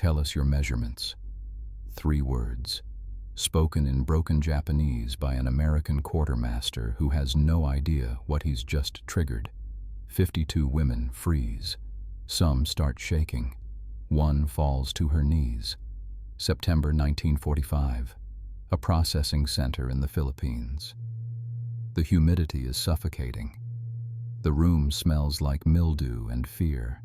Tell us your measurements. 3 words, spoken in broken Japanese by an American quartermaster who has no idea what he's just triggered. 52 women freeze. Some start shaking. One falls to her knees. September 1945. A processing center in the Philippines. The humidity is suffocating. The room smells like mildew and fear.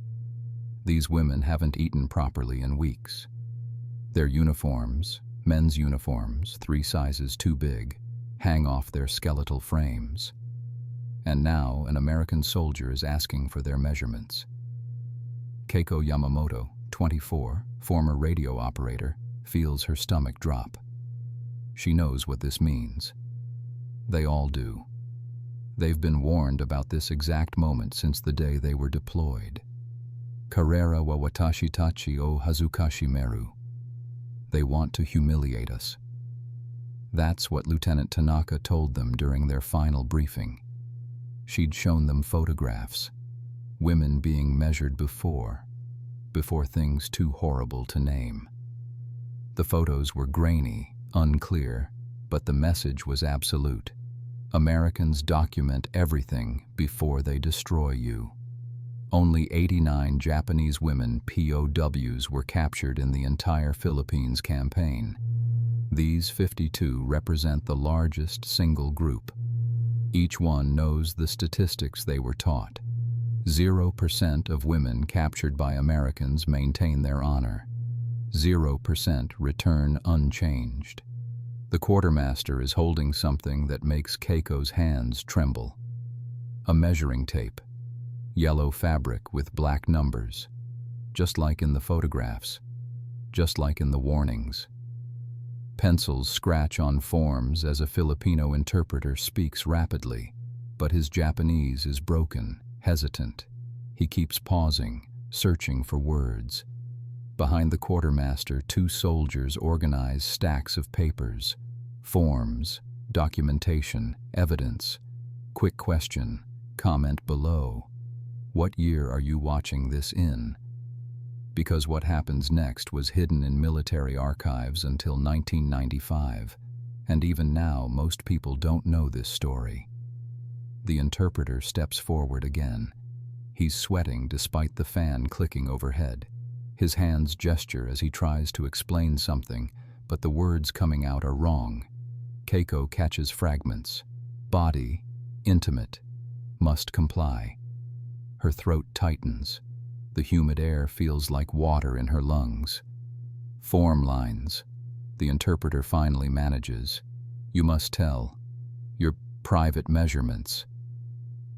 These women haven't eaten properly in weeks. Their uniforms, men's uniforms, 3 sizes too big, hang off their skeletal frames. And now an American soldier is asking for their measurements. Keiko Yamamoto, 24, former radio operator, feels her stomach drop. She knows what this means. They all do. They've been warned about this exact moment since the day they were deployed. Karera wa watashi tachi o hazukashi meru. They want to humiliate us. That's what Lieutenant Tanaka told them during their final briefing. She'd shown them photographs, women being measured before things too horrible to name. The photos were grainy, unclear, but the message was absolute. Americans document everything before they destroy you. Only 89 Japanese women POWs were captured in the entire Philippines campaign. These 52 represent the largest single group. Each one knows the statistics they were taught. 0% of women captured by Americans maintain their honor. 0% return unchanged. The quartermaster is holding something that makes Keiko's hands tremble. A measuring tape. Yellow fabric with black numbers. Just like in the photographs. Just like in the warnings. Pencils scratch on forms as a Filipino interpreter speaks rapidly, but his Japanese is broken, hesitant. He keeps pausing, searching for words. Behind the quartermaster, 2 soldiers organize stacks of papers, forms, documentation, evidence. Quick question, comment below. What year are you watching this in? Because what happens next was hidden in military archives until 1995, and even now most people don't know this story. The interpreter steps forward again. He's sweating despite the fan clicking overhead. His hands gesture as he tries to explain something, but the words coming out are wrong. Keiko catches fragments. Body, intimate, must comply. Her throat tightens. The humid air feels like water in her lungs. Form lines. The interpreter finally manages. You must tell. Your private measurements.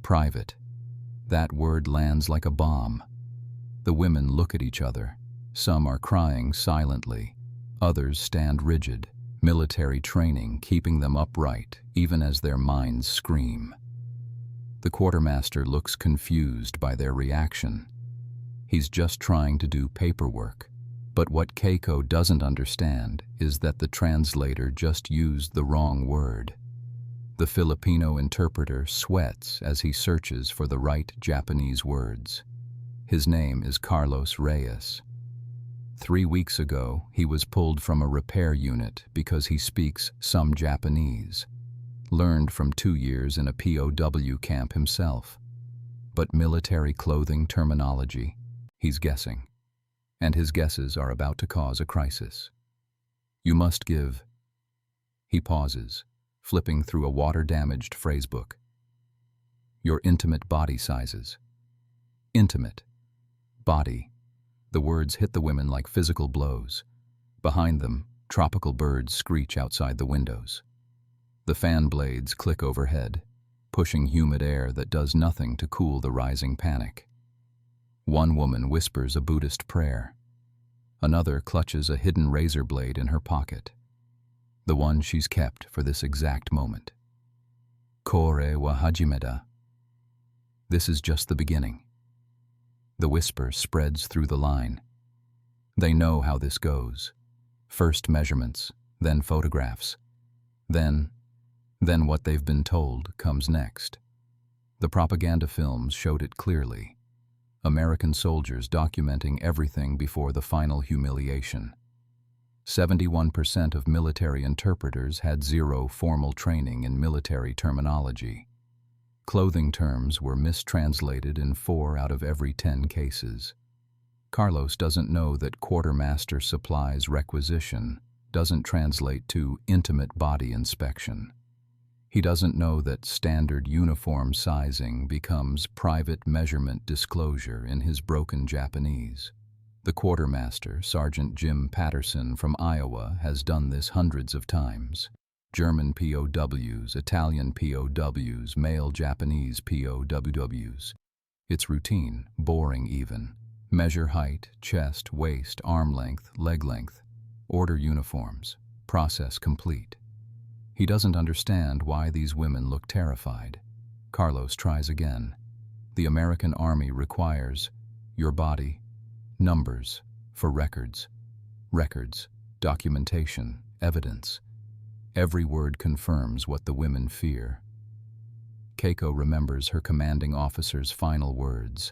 Private. That word lands like a bomb. The women look at each other. Some are crying silently. Others stand rigid. Military training keeping them upright, even as their minds scream. The quartermaster looks confused by their reaction. He's just trying to do paperwork. But what Keiko doesn't understand is that the translator just used the wrong word. The Filipino interpreter sweats as he searches for the right Japanese words. His name is Carlos Reyes. 3 weeks ago, he was pulled from a repair unit because he speaks some Japanese. Learned from 2 years in a POW camp himself. But military clothing terminology, he's guessing. And his guesses are about to cause a crisis. You must give. He pauses, flipping through a water-damaged phrasebook. Your intimate body sizes. Intimate. Body. The words hit the women like physical blows. Behind them, tropical birds screech outside the windows. The fan blades click overhead, pushing humid air that does nothing to cool the rising panic. One woman whispers a Buddhist prayer. Another clutches a hidden razor blade in her pocket. The one she's kept for this exact moment. Kore wa hajimeda. This is just the beginning. The whisper spreads through the line. They know how this goes. First measurements, then photographs. Then what they've been told comes next. The propaganda films showed it clearly. American soldiers documenting everything before the final humiliation. 71% of military interpreters had zero formal training in military terminology. Clothing terms were mistranslated in 4 out of every 10 cases. Carlos doesn't know that quartermaster supplies requisition doesn't translate to intimate body inspection. He doesn't know that standard uniform sizing becomes private measurement disclosure in his broken Japanese. The quartermaster, Sergeant Jim Patterson from Iowa, has done this hundreds of times. German POWs, Italian POWs, male Japanese POWs. It's routine, boring even. Measure height, chest, waist, arm length, leg length. Order uniforms. Process complete. He doesn't understand why these women look terrified. Carlos tries again. The American Army requires your body, numbers, for records. Records, documentation, evidence. Every word confirms what the women fear. Keiko remembers her commanding officer's final words.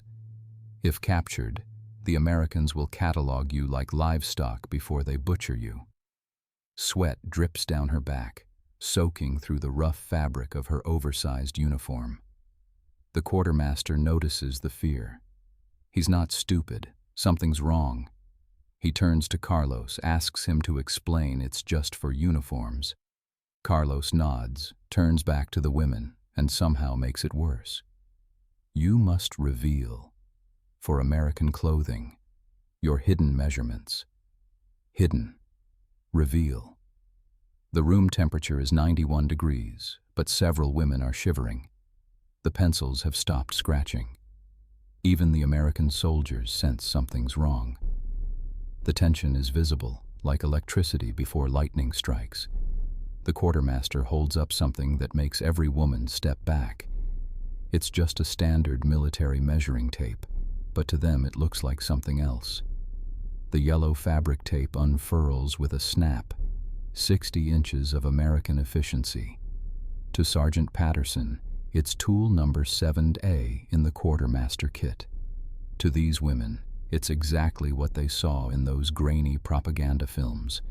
If captured, the Americans will catalog you like livestock before they butcher you. Sweat drips down her back, soaking through the rough fabric of her oversized uniform. The quartermaster notices the fear. He's not stupid. Something's wrong. He turns to Carlos, asks him to explain it's just for uniforms. Carlos nods, turns back to the women, and somehow makes it worse. You must reveal, for American clothing, your hidden measurements. Hidden. Reveal. The room temperature is 91 degrees, but several women are shivering. The pencils have stopped scratching. Even the American soldiers sense something's wrong. The tension is visible, like electricity before lightning strikes. The quartermaster holds up something that makes every woman step back. It's just a standard military measuring tape, but to them it looks like something else. The yellow fabric tape unfurls with a snap. 60 inches of American efficiency. To Sergeant Patterson, it's tool number 7A in the quartermaster kit. To these women, it's exactly what they saw in those grainy propaganda films,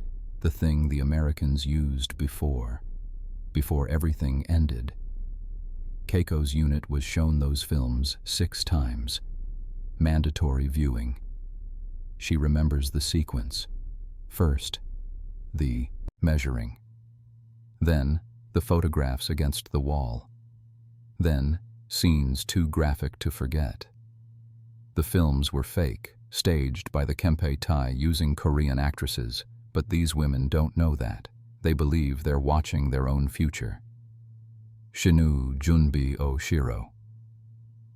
the thing the Americans used before everything ended. Keiko's unit was shown those films 6 times. Mandatory viewing. She remembers the sequence. First, the measuring. Then, the photographs against the wall. Then, scenes too graphic to forget. The films were fake, staged by the Kempe Tai using Korean actresses, but these women don't know that. They believe they're watching their own future. Shinu Junbi o Shiro.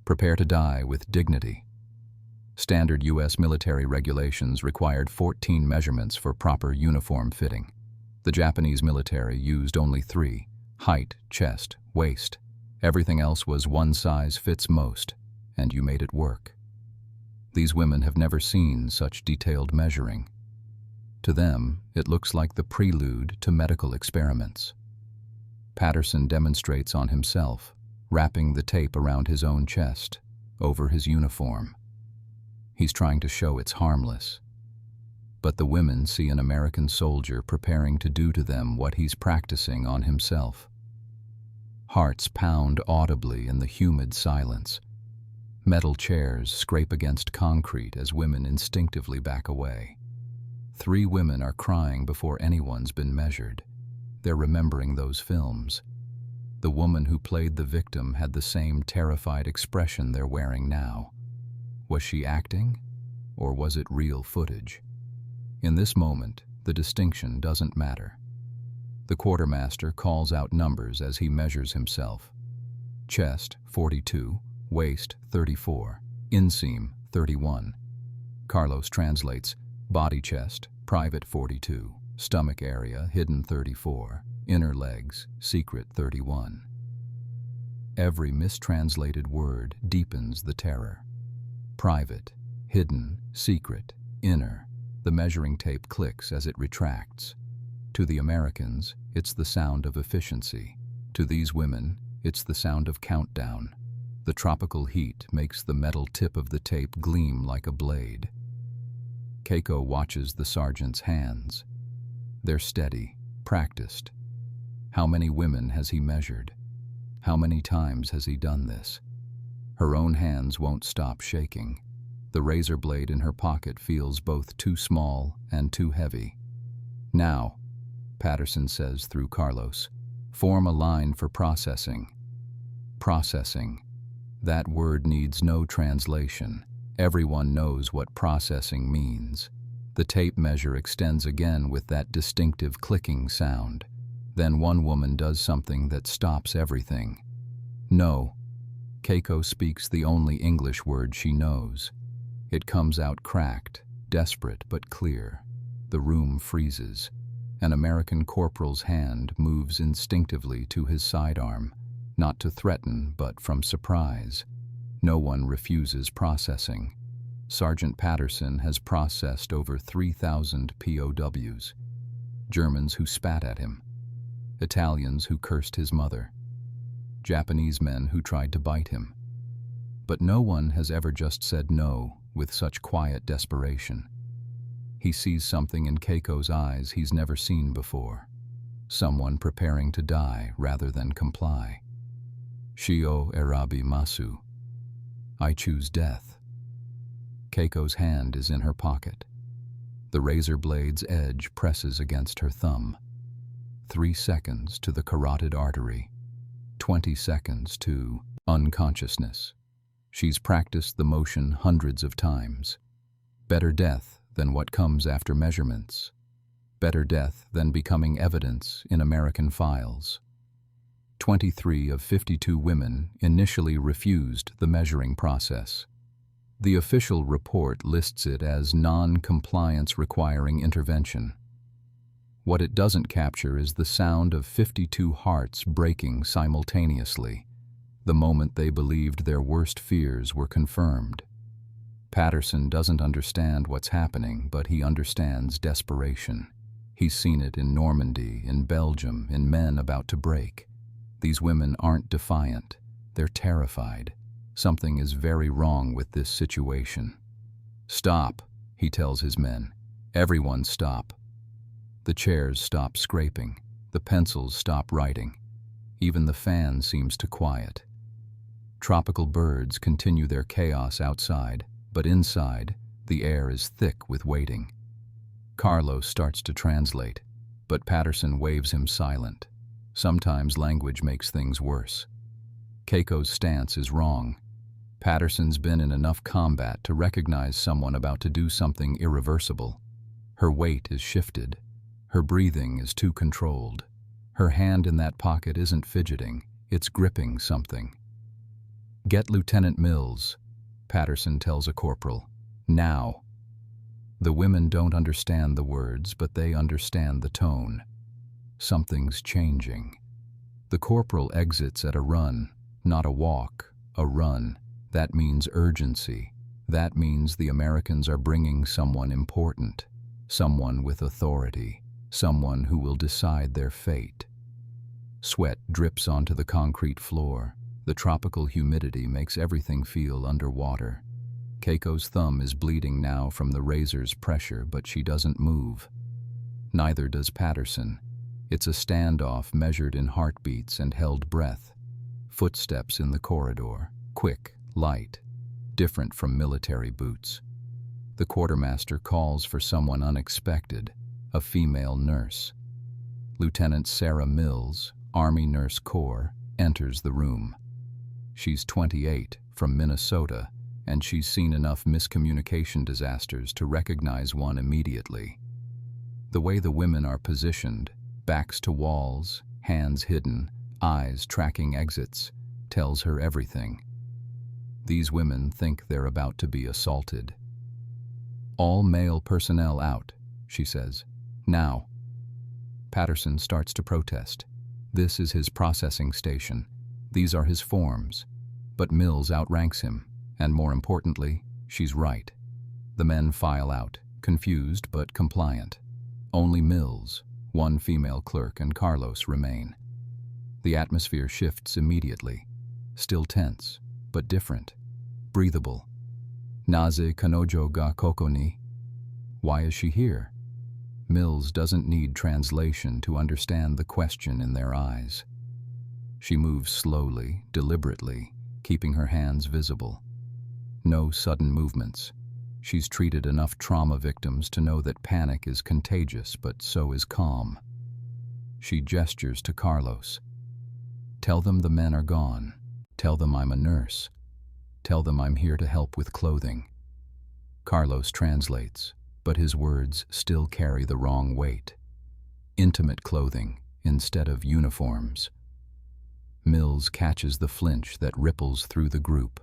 Prepare to die with dignity. Standard U.S. military regulations required 14 measurements for proper uniform fitting. The Japanese military used only 3: height, chest, waist. Everything else was one size fits most, and you made it work. These women have never seen such detailed measuring. To them, it looks like the prelude to medical experiments. Patterson demonstrates on himself, wrapping the tape around his own chest, over his uniform. He's trying to show it's harmless. But the women see an American soldier preparing to do to them what he's practicing on himself. Hearts pound audibly in the humid silence. Metal chairs scrape against concrete as women instinctively back away. 3 women are crying before anyone's been measured. They're remembering those films. The woman who played the victim had the same terrified expression they're wearing now. Was she acting, or was it real footage? In this moment, the distinction doesn't matter. The quartermaster calls out numbers as he measures himself. Chest, 42, waist, 34, inseam, 31. Carlos translates, body chest, private 42, stomach area, hidden 34, inner legs, secret 31. Every mistranslated word deepens the terror. Private, hidden, secret, inner. The measuring tape clicks as it retracts. To the Americans, it's the sound of efficiency. To these women, it's the sound of countdown. The tropical heat makes the metal tip of the tape gleam like a blade. Keiko watches the sergeant's hands. They're steady, practiced. How many women has he measured? How many times has he done this? Her own hands won't stop shaking. The razor blade in her pocket feels both too small and too heavy. "Now," Patterson says through Carlos, "form a line for processing." Processing. That word needs no translation. Everyone knows what processing means. The tape measure extends again with that distinctive clicking sound. Then one woman does something that stops everything. "No." Keiko speaks the only English word she knows. It comes out cracked, desperate but clear. The room freezes. An American corporal's hand moves instinctively to his sidearm, not to threaten but from surprise. No one refuses processing. Sergeant Patterson has processed over 3,000 POWs. Germans who spat at him. Italians who cursed his mother. Japanese men who tried to bite him. But no one has ever just said no with such quiet desperation. He sees something in Keiko's eyes he's never seen before. Someone preparing to die rather than comply. Shio erabi masu. I choose death. Keiko's hand is in her pocket. The razor blade's edge presses against her thumb. 3 seconds to the carotid artery. 20 seconds to unconsciousness. She's practiced the motion hundreds of times. Better death than what comes after measurements. Better death than becoming evidence in American files. 23 of 52 women initially refused the measuring process. The official report lists it as non-compliance requiring intervention. What it doesn't capture is the sound of 52 hearts breaking simultaneously, the moment they believed their worst fears were confirmed. Patterson doesn't understand what's happening, but he understands desperation. He's seen it in Normandy, in Belgium, in men about to break. These women aren't defiant. They're terrified. Something is very wrong with this situation. "Stop," he tells his men. "Everyone stop." The chairs stop scraping. The pencils stop writing. Even the fan seems to quiet. Tropical birds continue their chaos outside, but inside, the air is thick with waiting. Carlos starts to translate, but Patterson waves him silent. Sometimes language makes things worse. Keiko's stance is wrong. Patterson's been in enough combat to recognize someone about to do something irreversible. Her weight is shifted. Her breathing is too controlled. Her hand in that pocket isn't fidgeting, it's gripping something. "Get Lieutenant Mills," Patterson tells a corporal. "Now." The women don't understand the words, but they understand the tone. Something's changing. The corporal exits at a run, not a walk, a run. That means urgency. That means the Americans are bringing someone important, someone with authority, someone who will decide their fate. Sweat drips onto the concrete floor. The tropical humidity makes everything feel underwater. Keiko's thumb is bleeding now from the razor's pressure, but she doesn't move. Neither does Patterson. It's a standoff measured in heartbeats and held breath. Footsteps in the corridor, quick, light, different from military boots. The quartermaster calls for someone unexpected, a female nurse. Lieutenant Sarah Mills, Army Nurse Corps, enters the room. She's 28, from Minnesota, and she's seen enough miscommunication disasters to recognize one immediately. The way the women are positioned, backs to walls, hands hidden, eyes tracking exits, tells her everything. These women think they're about to be assaulted. "All male personnel out," she says. "Now." Patterson starts to protest. This is his processing station. These are his forms. But Mills outranks him, and more importantly, she's right. The men file out, confused but compliant. Only Mills, one female clerk, and Carlos remain. The atmosphere shifts immediately. Still tense, but different, breathable. Naze kanojo ga koko ni? Why is she here? Mills doesn't need translation to understand the question in their eyes. She moves slowly, deliberately, keeping her hands visible. No sudden movements. She's treated enough trauma victims to know that panic is contagious, but so is calm. She gestures to Carlos. Tell them the men are gone. Tell them I'm a nurse. Tell them I'm here to help with clothing. Carlos translates, but his words still carry the wrong weight. Intimate clothing instead of uniforms. Mills catches the flinch that ripples through the group.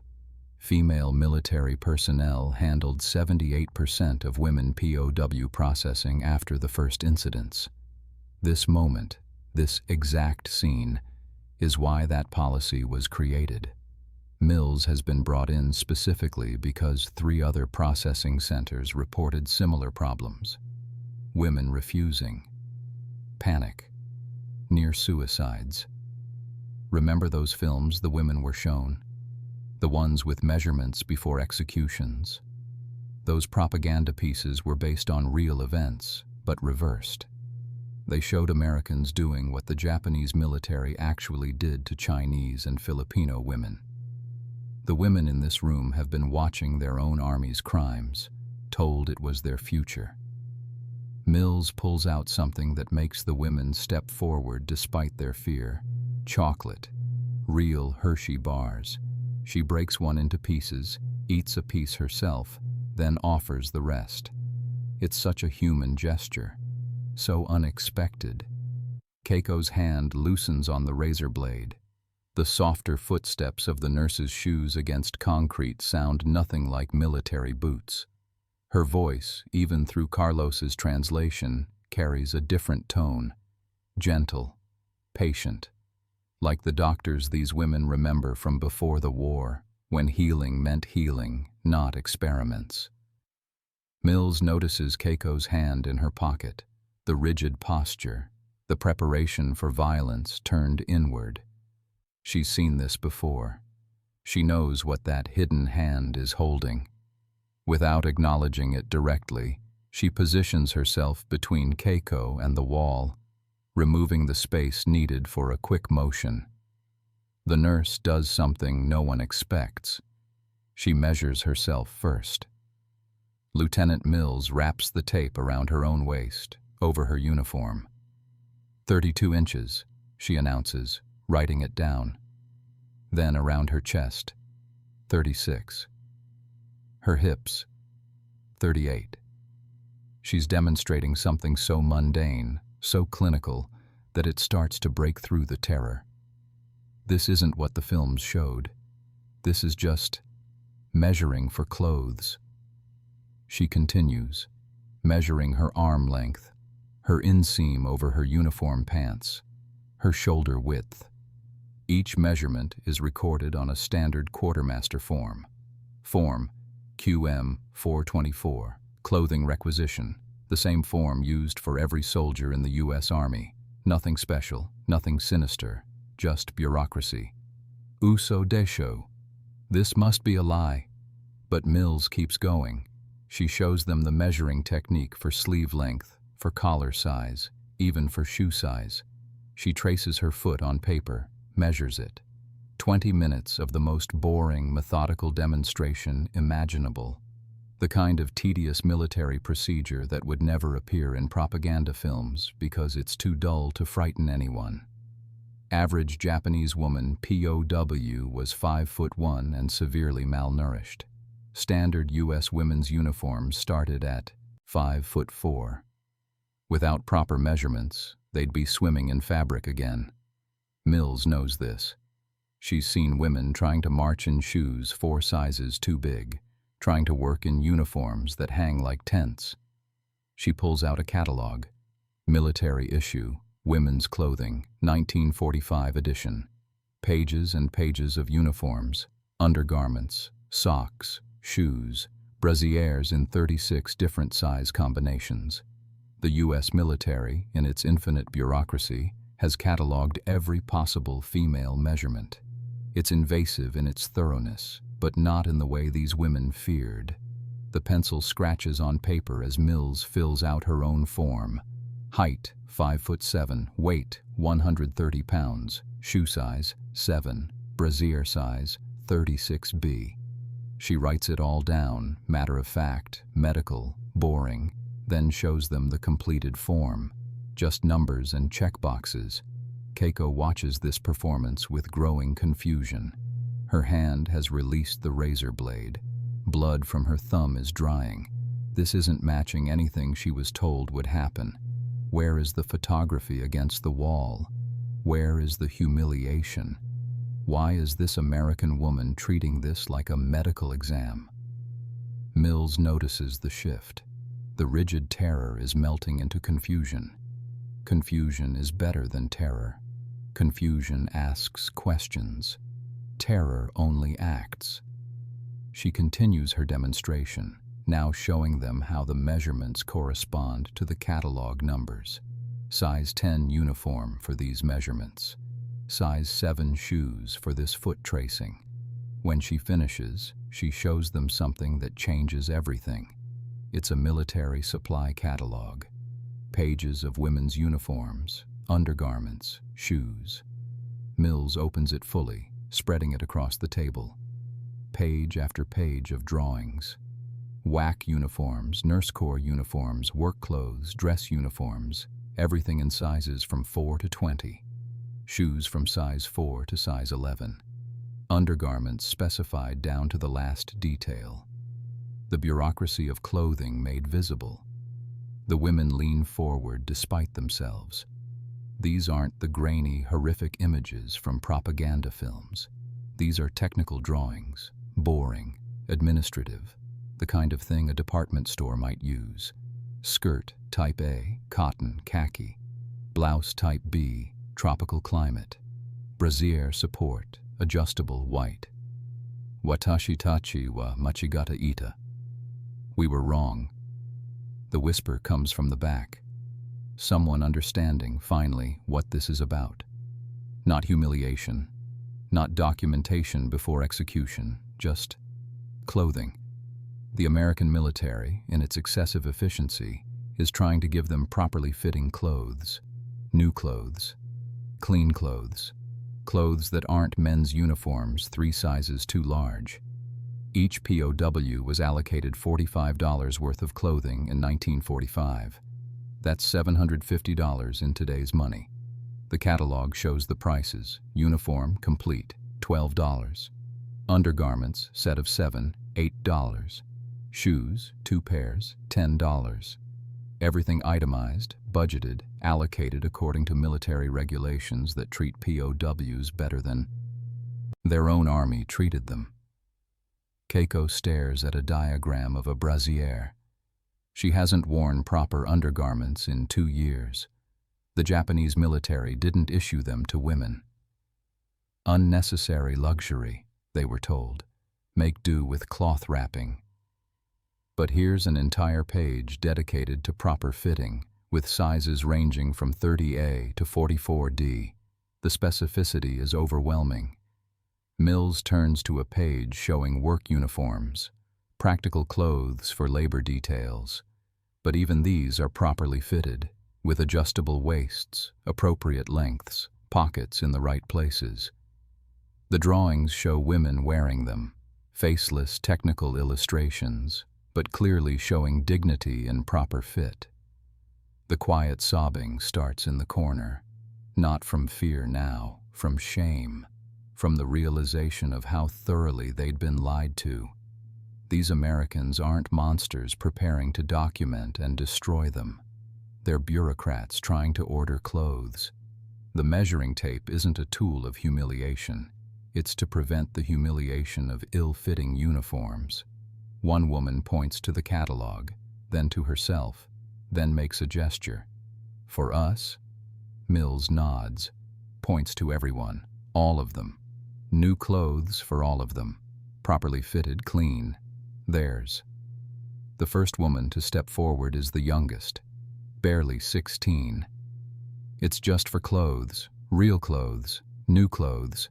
Female military personnel handled 78% of women POW processing after the first incidents. This moment, this exact scene, is why that policy was created. Mills has been brought in specifically because 3 other processing centers reported similar problems. Women refusing. Panic. Near suicides. Remember those films the women were shown? The ones with measurements before executions. Those propaganda pieces were based on real events, but reversed. They showed Americans doing what the Japanese military actually did to Chinese and Filipino women. The women in this room have been watching their own army's crimes, told it was their future. Mills pulls out something that makes the women step forward despite their fear. Chocolate. Real Hershey bars. She breaks one into pieces, eats a piece herself, then offers the rest. It's such a human gesture. So unexpected. Keiko's hand loosens on the razor blade. The softer footsteps of the nurse's shoes against concrete sound nothing like military boots. Her voice, even through Carlos's translation, carries a different tone. Gentle, patient. Like the doctors these women remember from before the war, when healing meant healing, not experiments. Mills notices Keiko's hand in her pocket, the rigid posture, the preparation for violence turned inward. She's seen this before. She knows what that hidden hand is holding. Without acknowledging it directly, she positions herself between Keiko and the wall, removing the space needed for a quick motion. The nurse does something no one expects. She measures herself first. Lieutenant Mills wraps the tape around her own waist, over her uniform. 32 inches, she announces, writing it down. Then around her chest, 36. Her hips, 38. She's demonstrating something so mundane, so clinical, that it starts to break through the terror. This isn't what the films showed. This is just measuring for clothes. She continues, measuring her arm length, her inseam over her uniform pants, her shoulder width. Each measurement is recorded on a standard quartermaster form. Form QM 424, clothing requisition, the same form used for every soldier in the U.S. Army. Nothing special, nothing sinister, just bureaucracy. Uso desho. This must be a lie. But Mills keeps going. She shows them the measuring technique for sleeve length, for collar size, even for shoe size. She traces her foot on paper, measures it. 20 minutes of the most boring, methodical demonstration imaginable. The kind of tedious military procedure that would never appear in propaganda films because it's too dull to frighten anyone. Average Japanese woman POW was 5'1" and severely malnourished. Standard U.S. women's uniforms started at 5'4". Without proper measurements, they'd be swimming in fabric again. Mills knows this. She's seen women trying to march in shoes 4 sizes too big, trying to work in uniforms that hang like tents. She pulls out a catalog. Military issue, women's clothing, 1945 edition. Pages and pages of uniforms, undergarments, socks, shoes, brassieres in 36 different size combinations. The U.S. military, in its infinite bureaucracy, has cataloged every possible female measurement. It's invasive in its thoroughness, but not in the way these women feared. The pencil scratches on paper as Mills fills out her own form. Height, 5'7", weight, 130 pounds, shoe size, 7, brassiere size, 36B. She writes it all down, matter of fact, medical, boring, then shows them the completed form. Just numbers and checkboxes. Keiko watches this performance with growing confusion. Her hand has released the razor blade. Blood from her thumb is drying. This isn't matching anything she was told would happen. Where is the photography against the wall? Where is the humiliation? Why is this American woman treating this like a medical exam? Mills notices the shift. The rigid terror is melting into confusion. Confusion is better than terror. Confusion asks questions. Terror only acts. She continues her demonstration, now showing them how the measurements correspond to the catalog numbers. Size 10 uniform for these measurements. Size 7 shoes for this foot tracing. When she finishes, she shows them something that changes everything. It's a military supply catalog. Pages of women's uniforms, undergarments, shoes. Mills opens it fully, spreading it across the table. Page after page of drawings. WWII uniforms, Nurse Corps uniforms, work clothes, dress uniforms, everything in sizes from 4 to 20. Shoes from size 4 to size 11. Undergarments specified down to the last detail. The bureaucracy of clothing made visible. The women lean forward despite themselves. These aren't the grainy, horrific images from propaganda films. These are technical drawings, boring, administrative, the kind of thing a department store might use. Skirt, type A, cotton, khaki. Blouse, type B, tropical climate. Brassiere support, adjustable, white. Watashi tachi wa machigata ita. We were wrong. The whisper comes from the back. Someone understanding, finally, what this is about. Not humiliation, not documentation before execution, just clothing. The American military, in its excessive efficiency, is trying to give them properly fitting clothes. New clothes. Clean clothes. Clothes that aren't men's uniforms 3 sizes too large. Each POW was allocated $45 worth of clothing in 1945. That's $750 in today's money. The catalog shows the prices. Uniform, complete, $12. Undergarments, set of 7, $8. Shoes, 2 pairs, $10. Everything itemized, budgeted, allocated according to military regulations that treat POWs better than their own army treated them. Keiko stares at a diagram of a brassiere. She hasn't worn proper undergarments in 2 years. The Japanese military didn't issue them to women. Unnecessary luxury, they were told. Make do with cloth wrapping. But here's an entire page dedicated to proper fitting, with sizes ranging from 30A to 44D. The specificity is overwhelming. Mills turns to a page showing work uniforms, practical clothes for labor details. But even these are properly fitted, with adjustable waists, appropriate lengths, pockets in the right places. The drawings show women wearing them, faceless technical illustrations, but clearly showing dignity and proper fit. The quiet sobbing starts in the corner, not from fear now, from shame, from the realization of how thoroughly they'd been lied to. These Americans aren't monsters preparing to document and destroy them. They're bureaucrats trying to order clothes. The measuring tape isn't a tool of humiliation. It's to prevent the humiliation of ill-fitting uniforms. One woman points to the catalog, then to herself, then makes a gesture. For us? Mills nods, points to everyone, all of them. New clothes for all of them, properly fitted, clean. Theirs. The first woman to step forward is the youngest, barely 16. It's just for clothes, real clothes, new clothes.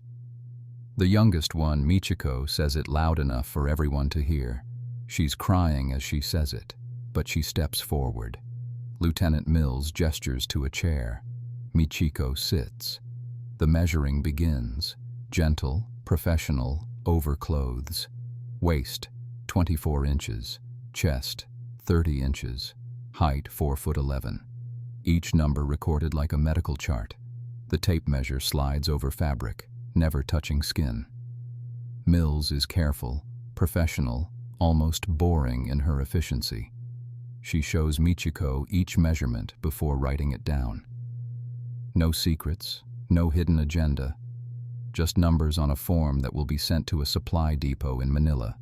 The youngest one, Michiko, says it loud enough for everyone to hear. She's crying as she says it, but she steps forward. Lieutenant Mills gestures to a chair. Michiko sits. The measuring begins. Gentle, professional, over clothes. Waist, 24 inches. Chest, 30 inches. Height, 4'11". Each number recorded like a medical chart. The tape measure slides over fabric, never touching skin. Mills is careful, professional, almost boring in her efficiency. She shows Michiko each measurement before writing it down. No secrets, no hidden agenda, just numbers on a form that will be sent to a supply depot in Manila.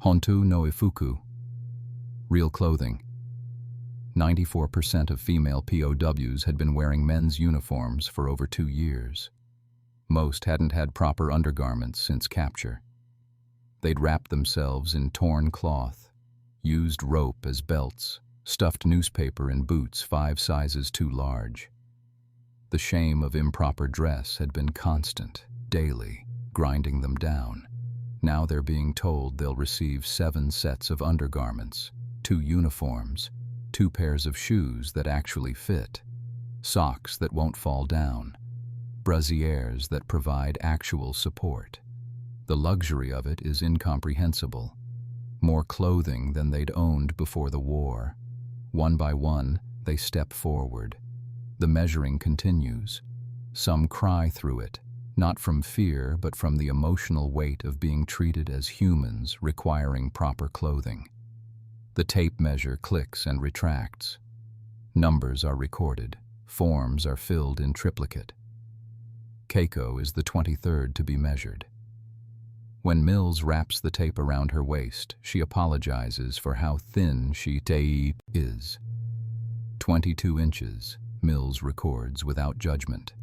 Hontu no ifuku. Real clothing. 94% of female POWs had been wearing men's uniforms for over 2 years. Most hadn't had proper undergarments since capture. They'd wrapped themselves in torn cloth, used rope as belts, stuffed newspaper in boots 5 sizes too large. The shame of improper dress had been constant, daily, grinding them down. Now they're being told they'll receive 7 sets of undergarments, 2 uniforms, 2 pairs of shoes that actually fit, socks that won't fall down, brassieres that provide actual support. The luxury of it is incomprehensible. More clothing than they'd owned before the war. One by one, they step forward. The measuring continues. Some cry through it, not from fear but from the emotional weight of being treated as humans requiring proper clothing. The tape measure clicks and retracts. Numbers are recorded. Forms are filled in triplicate. Keiko is the 23rd to be measured. When Mills wraps the tape around her waist, she apologizes for how thin she is. 22 inches, Mills records without judgment.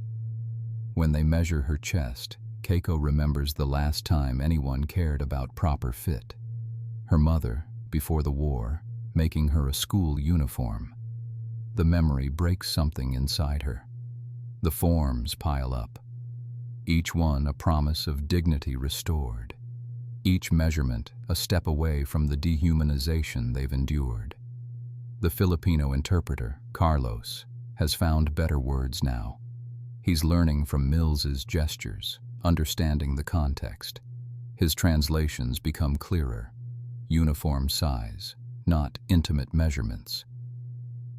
When they measure her chest, Keiko remembers the last time anyone cared about proper fit. Her mother, before the war, making her a school uniform. The memory breaks something inside her. The forms pile up. Each one a promise of dignity restored. Each measurement a step away from the dehumanization they've endured. The Filipino interpreter, Carlos, has found better words now. He's learning from Mills's gestures, understanding the context. His translations become clearer. Uniform size, not intimate measurements.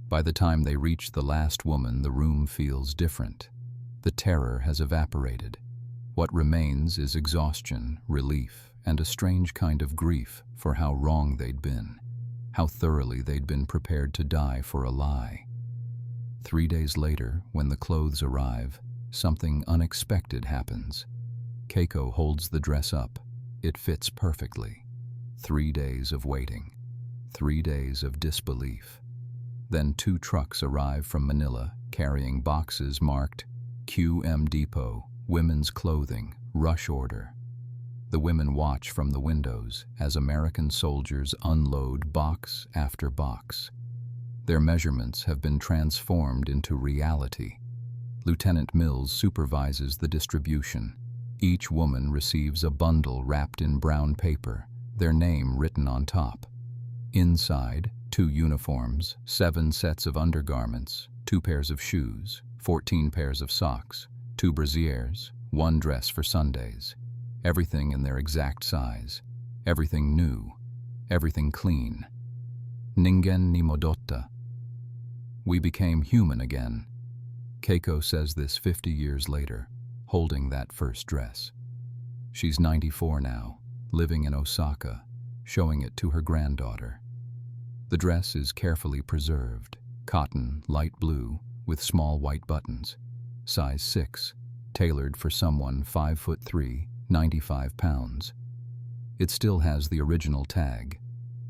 By the time they reach the last woman, the room feels different. The terror has evaporated. What remains is exhaustion, relief, and a strange kind of grief for how wrong they'd been, how thoroughly they'd been prepared to die for a lie. 3 days later, when the clothes arrive, something unexpected happens. Keiko holds the dress up. It fits perfectly. 3 days of waiting. 3 days of disbelief. Then 2 trucks arrive from Manila, carrying boxes marked QM Depot, Women's Clothing, Rush Order. The women watch from the windows as American soldiers unload box after box. Their measurements have been transformed into reality. Lieutenant Mills supervises the distribution. Each woman receives a bundle wrapped in brown paper, their name written on top. Inside, 2 uniforms, 7 sets of undergarments, 2 pairs of shoes, 14 pairs of socks, 2 brassieres, 1 dress for Sundays. Everything in their exact size. Everything new. Everything clean. Ningen ni modotta. We became human again. Keiko says this 50 years later, holding that first dress. She's 94 now, living in Osaka, showing it to her granddaughter. The dress is carefully preserved, cotton, light blue, with small white buttons, size 6, tailored for someone 5'3", 95 pounds. It still has the original tag,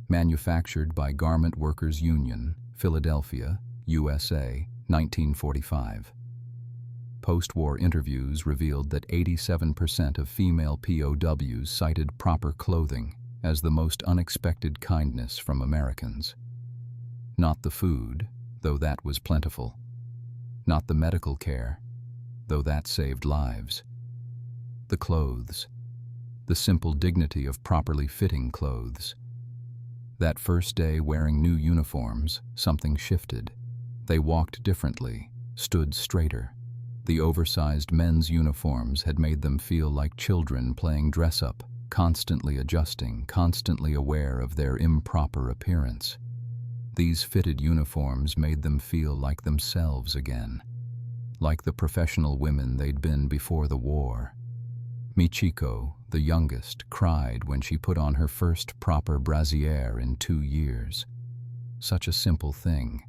manufactured by Garment Workers Union, Philadelphia, USA, 1945. Post-war interviews revealed that 87% of female POWs cited proper clothing as the most unexpected kindness from Americans. Not the food, though that was plentiful. Not the medical care, though that saved lives. The clothes. The simple dignity of properly fitting clothes. That first day wearing new uniforms, something shifted. They walked differently, stood straighter. The oversized men's uniforms had made them feel like children playing dress-up, constantly adjusting, constantly aware of their improper appearance. These fitted uniforms made them feel like themselves again, like the professional women they'd been before the war. Michiko, the youngest, cried when she put on her first proper brassiere in 2 years. Such a simple thing,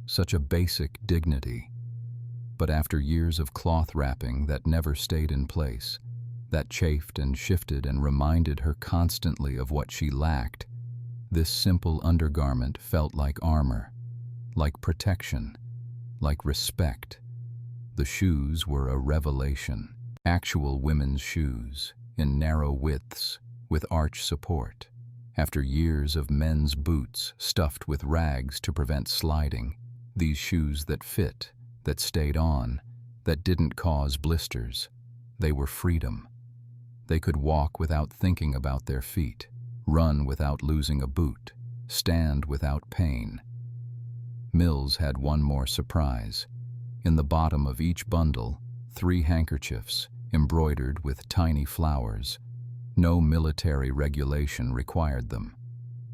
such a basic dignity. But after years of cloth wrapping that never stayed in place, that chafed and shifted and reminded her constantly of what she lacked, this simple undergarment felt like armor, like protection, like respect. The shoes were a revelation. Actual women's shoes, in narrow widths, with arch support. After years of men's boots stuffed with rags to prevent sliding, these shoes that fit, that stayed on, that didn't cause blisters, they were freedom. They could walk without thinking about their feet, run without losing a boot, stand without pain. Mills had one more surprise. In the bottom of each bundle, 3 handkerchiefs, embroidered with tiny flowers. No military regulation required them.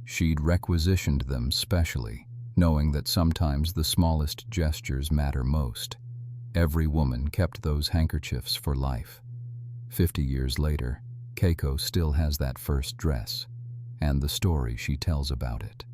She'd requisitioned them specially, knowing that sometimes the smallest gestures matter most. Every woman kept those handkerchiefs for life. 50 years later, Keiko still has that first dress, and the story she tells about it.